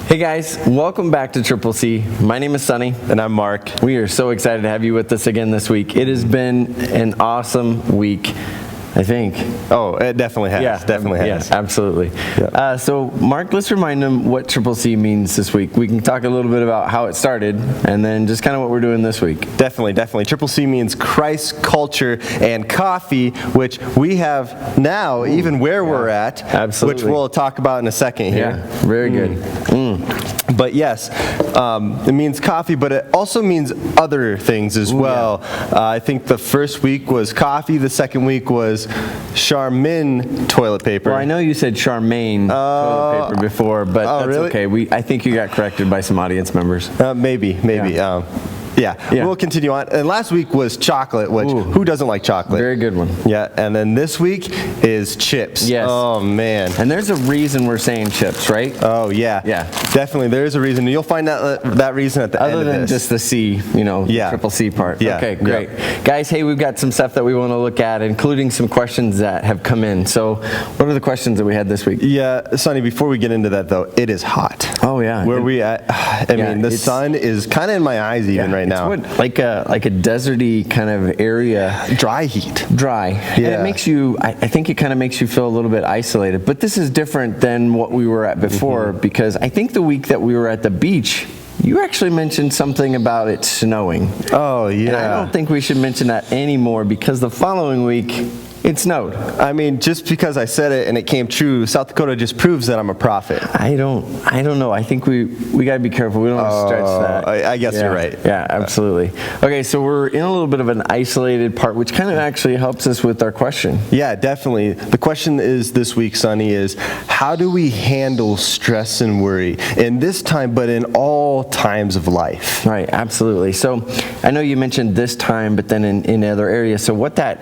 Hey guys, welcome back to Triple C. My name is Sonny. And I'm Mark. We are so excited to have you with us again this week. It has been an awesome week, I think. Oh, it definitely has. Yeah, definitely has. Yeah, absolutely. Yeah. So, Mark, let's remind them what Triple C means this week. We can talk a little bit about how it started and then just kind of what we're doing this week. Definitely. Triple C means Christ, culture, and coffee, which we have now, even where we're at. Absolutely. Which we'll talk about in a second here. Yeah, very good. But yes, it means coffee, but it also means other things as well. I think the first week was coffee. The second week was Charmin toilet paper. Well, I know you said Charmaine toilet paper before, but that's really? okay. I think you got corrected by some audience members. Maybe. Yeah. We'll continue on. And last week was chocolate, which who doesn't like chocolate? Very good one. Yeah, and then this week is chips. Yes. Oh, man. And there's a reason we're saying chips, right? Oh, yeah. Yeah. Definitely, there is a reason. You'll find that reason at the end of this. Other than just the C, Triple C part. Yeah. Okay, great. Guys, hey, we've got some stuff that we want to look at, including some questions that have come in. So what are the questions that we had this week? Yeah, Sonny, before we get into that, though, it is hot. Oh, yeah. Where we at? I mean, the sun is kind of in my eyes even right now. It's like a deserty kind of area. Dry heat. Dry. Yeah. And it makes you, I think it kind of makes you feel a little bit isolated. But this is different than what we were at before, because I think the week that we were at the beach, you actually mentioned something about it snowing. Oh, yeah. And I don't think we should mention that anymore, because the following week, it snowed. I mean, just because I said it and it came true, South Dakota just proves that I'm a prophet. I don't know. I think we got to be careful. We don't want to stretch that. I guess you're right. Yeah, absolutely. Okay, so we're in a little bit of an isolated part, which kind of actually helps us with our question. Yeah, definitely. The question is this week, Sonny, is how do we handle stress and worry in this time, but in all times of life? Right, absolutely. So I know you mentioned this time, but then in other areas. So what that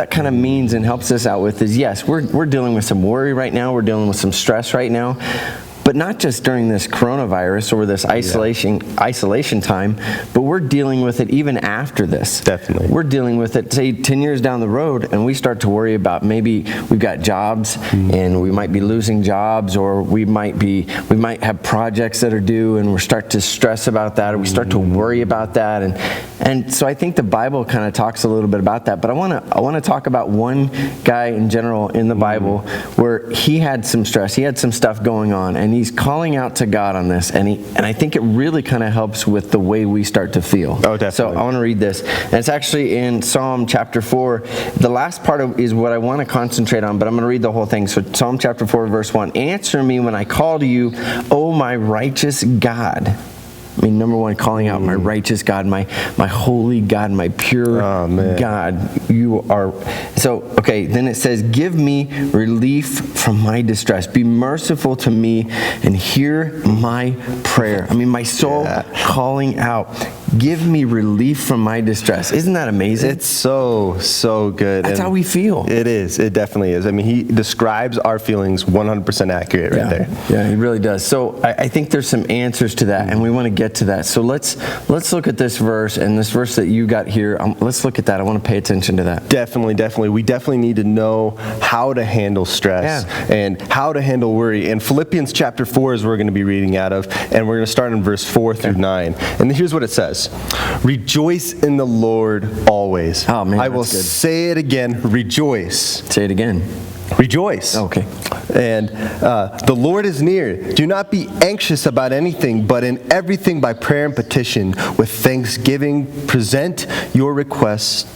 kind of means and helps us out with is, yes, we're dealing with some worry right now. We're dealing with some stress right now. But not just during this coronavirus or this isolation time, but we're dealing with it even after this. Definitely. We're dealing with it, say, 10 years down the road, and we start to worry about maybe we've got jobs and we might be losing jobs, or we might have projects that are due, and we start to stress about that, or we start to worry about that. And so I think the Bible kind of talks a little bit about that. But I want to talk about one guy in general in the Bible where he had some stress, he had some stuff going on, and he's calling out to God on this, and I think it really kind of helps with the way we start to feel. Oh, definitely. So I want to read this, and it's actually in Psalm chapter 4. The last part is what I want to concentrate on, but I'm going to read the whole thing. So Psalm chapter 4, verse 1. Answer me when I call to you, O my righteous God. I mean, number one, calling out my righteous God, my holy God, my pure God. You are. So, okay, then it says, give me relief from my distress. Be merciful to me and hear my prayer. I mean, my soul calling out. Give me relief from my distress. Isn't that amazing? It's so good. That's how we feel. It is. It definitely is. I mean, he describes our feelings 100% accurate right there. Yeah, he really does. So I think there's some answers to that, and we want to get to that. So let's look at this verse, and this verse that you got here. Let's look at that. I want to pay attention to that. Definitely. We definitely need to know how to handle stress and how to handle worry. And Philippians chapter 4 is where we're going to be reading out of, and we're going to start in verse 4 through 9. And here's what it says. Rejoice in the Lord always. Oh, man, I will say it again, rejoice. Say it again. Rejoice. Okay. And the Lord is near. Do not be anxious about anything, but in everything by prayer and petition, with thanksgiving, present your requests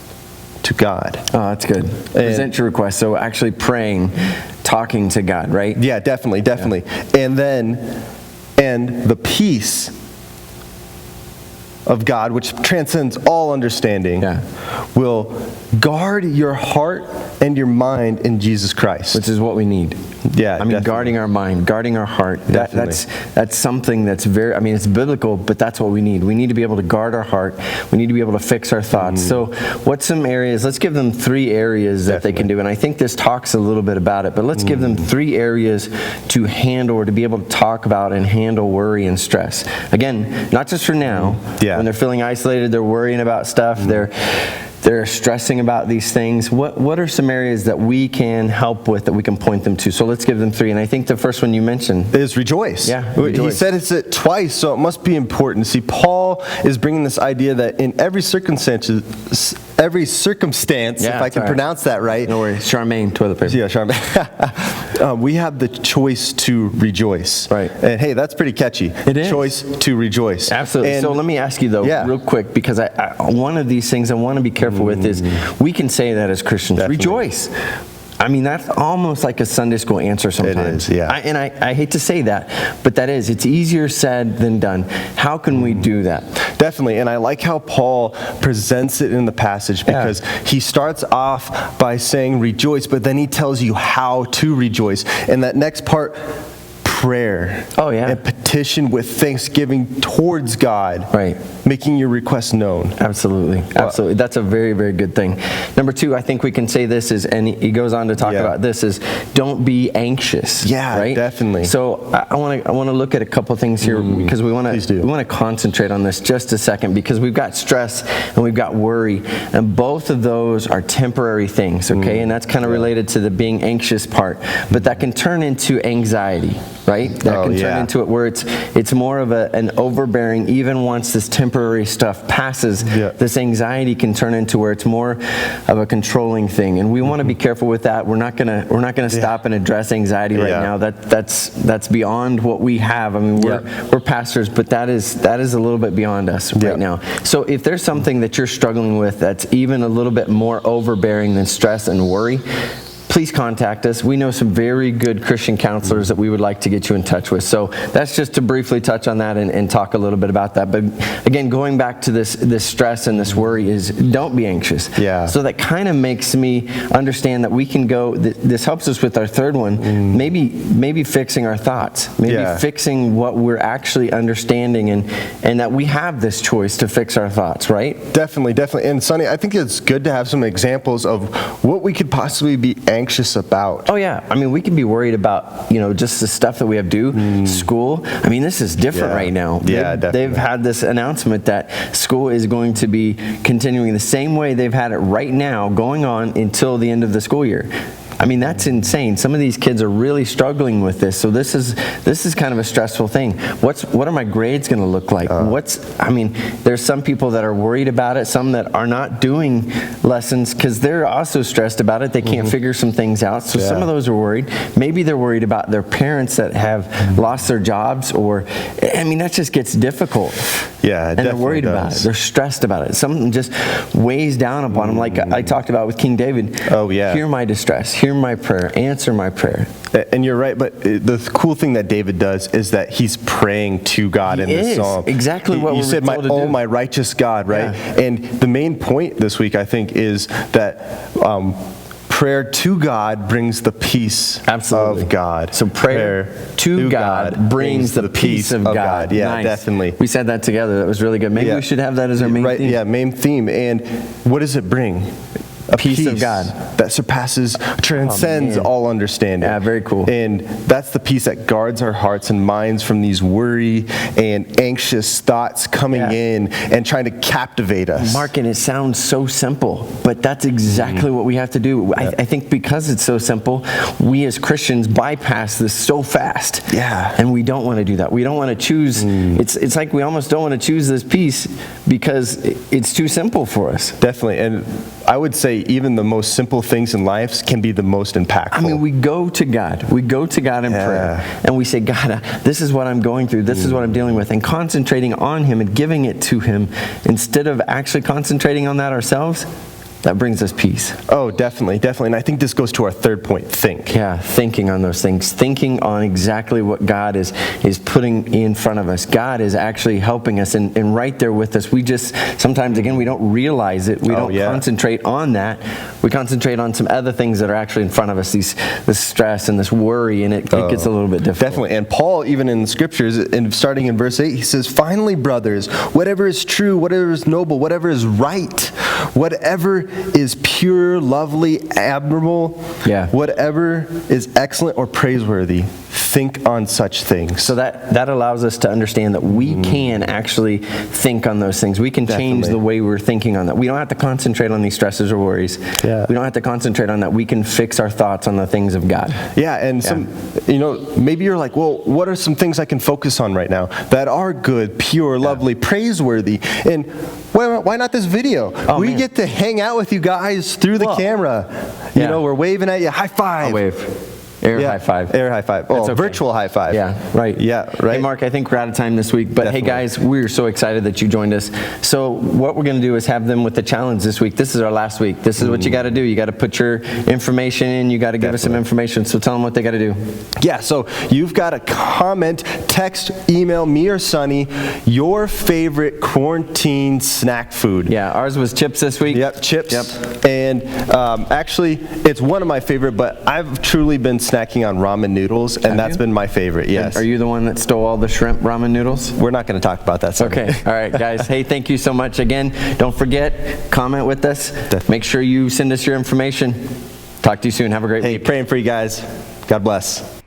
to God. Oh, that's good. Present your request. So actually praying, talking to God, right? Yeah, definitely. Yeah. And the peace of God, which transcends all understanding, will guard your heart and your mind in Jesus Christ. Which is what we need. Yeah, I mean, definitely. guarding our mind, guarding our heart. That's something that's very, I mean, it's biblical, but that's what we need. We need to be able to guard our heart. We need to be able to fix our thoughts. So what's some areas? Let's give them 3 areas that they can do. And I think this talks a little bit about it, but let's give them 3 areas to handle, or to be able to talk about and handle worry and stress. Again, not just for now. Yeah. When they're feeling isolated, they're worrying about stuff. they're stressing about these things, what are some areas that we can help with, that we can point them to? So let's give them 3. And I think the first one you mentioned is rejoice. Yeah, He rejoice. said it twice, so it must be important. See, Paul is bringing this idea that in every circumstance, if I can pronounce that right. No worries. Charmaine, toilet paper. Yeah, Charmaine. We have the choice to rejoice. Right. And hey, that's pretty catchy. It is. Choice to rejoice. Absolutely. And so let me ask you, though, real quick, because one of these things I want to be careful with is we can say that as Christians. Definitely. Rejoice. I mean, that's almost like a Sunday school answer sometimes. It is, yeah. I hate to say that, but that is. It's easier said than done. How can we do that? Definitely, and I like how Paul presents it in the passage, because he starts off by saying rejoice, but then he tells you how to rejoice. And that next part, prayer. Oh, yeah. And petition with thanksgiving towards God. Right. Making your request known. Absolutely. Absolutely. That's a very, very good thing. Number 2, I think we can say this is, and he goes on to talk about this, is don't be anxious. Yeah, right? definitely. So I want to look at a couple things here, because we want to concentrate on this just a second, because we've got stress and we've got worry, and both of those are temporary things, okay? And that's kind of related to the being anxious part, but that can turn into anxiety. Right? That can turn into it where it's more of an overbearing. Even once this temporary stuff passes, this anxiety can turn into where it's more of a controlling thing. And we want to be careful with that. We're not gonna stop and address anxiety right now. That's beyond what we have. I mean, we're pastors, but that is a little bit beyond us right now. So if there's something that you're struggling with that's even a little bit more overbearing than stress and worry, please contact us. We know some very good Christian counselors that we would like to get you in touch with. So that's just to briefly touch on that and talk a little bit about that. But again, going back to this stress and this worry is don't be anxious. Yeah. So that kind of makes me understand that we can go, this helps us with our third one, maybe fixing our thoughts, maybe fixing what we're actually understanding, and that we have this choice to fix our thoughts, right? Definitely. And Sonny, I think it's good to have some examples of what we could possibly be anxious about. Oh yeah, I mean, we can be worried about just the stuff that we have to do, school. I mean, this is different right now. They've had this announcement that school is going to be continuing the same way they've had it right now, going on until the end of the school year. I mean, that's insane. Some of these kids are really struggling with this. So this is kind of a stressful thing. What are my grades going to look like? There's some people that are worried about it, some that are not doing lessons because they're also stressed about it. They can't figure some things out. So some of those are worried. Maybe they're worried about their parents that have lost their jobs, or that just gets difficult. Yeah, and they're worried about it. They're stressed about it. Something just weighs down upon them, like I talked about with King David. Oh yeah. Hear my distress. Hear my prayer. Answer my prayer. And you're right, but the cool thing that David does is that he's praying to God in this psalm. Exactly what you said, my righteous God, right? Yeah. And the main point this week, I think, is that prayer to God brings the peace of God. So prayer to God brings the peace of God. Yeah, nice. Definitely. We said that together. That was really good. Maybe we should have that as our main theme. Yeah, main theme. And what does it bring? A peace of God that transcends all understanding. Yeah, very cool. And that's the peace that guards our hearts and minds from these worry and anxious thoughts coming in and trying to captivate us. Mark, and it sounds so simple, but that's exactly what we have to do. I think because it's so simple, we as Christians bypass this so fast. Yeah. And we don't want to do that. We don't want to choose. It's like we almost don't want to choose this peace because it's too simple for us. Definitely. And I would say even the most simple things in life can be the most impactful. I mean, we go to God. We go to God in prayer. And we say, God, this is what I'm going through. This is what I'm dealing with. And concentrating on Him and giving it to Him instead of actually concentrating on that ourselves, that brings us peace. Oh, definitely. And I think this goes to our third point, think. Yeah, thinking on those things. Thinking on exactly what God is putting in front of us. God is actually helping us and right there with us. We just, sometimes, again, we don't realize it. We don't concentrate on that. We concentrate on some other things that are actually in front of us, this stress and this worry, and it gets a little bit difficult. Definitely. And Paul, even in the scriptures, starting in verse 8, he says, finally, brothers, whatever is true, whatever is noble, whatever is right, whatever is pure, lovely, admirable, whatever is excellent or praiseworthy, think on such things. So that allows us to understand that we can actually think on those things. We can change the way we're thinking on that. We don't have to concentrate on these stresses or worries. Yeah. We don't have to concentrate on that. We can fix our thoughts on the things of God. Yeah, and maybe you're like, well, what are some things I can focus on right now that are good, pure, lovely, praiseworthy? And why not this video? We get to hang out with you guys through the camera. You know, we're waving at you. High five. I'll wave. Air high five. Air high five. Oh, okay. Virtual high five. Yeah, right. Yeah, right. Hey, Mark, I think we're out of time this week. But Definitely. hey, guys, we're so excited that you joined us. So what we're going to do is have them with the challenge this week. This is our last week. This is what you got to do. You got to put your information in. You got to give us some information. So tell them what they got to do. Yeah, so you've got to comment, text, email me or Sonny your favorite quarantine snack food. Yeah, ours was chips this week. Yep, chips. Yep. And actually, it's one of my favorite, but I've truly been snacking on ramen noodles, and that's been my favorite, yes. Are you the one that stole all the shrimp ramen noodles? We're not going to talk about that, Sonny. Okay, all right, guys. Hey, thank you so much. Again, don't forget, comment with us. Definitely. Make sure you send us your information. Talk to you soon. Have a great week. Hey, praying for you guys. God bless.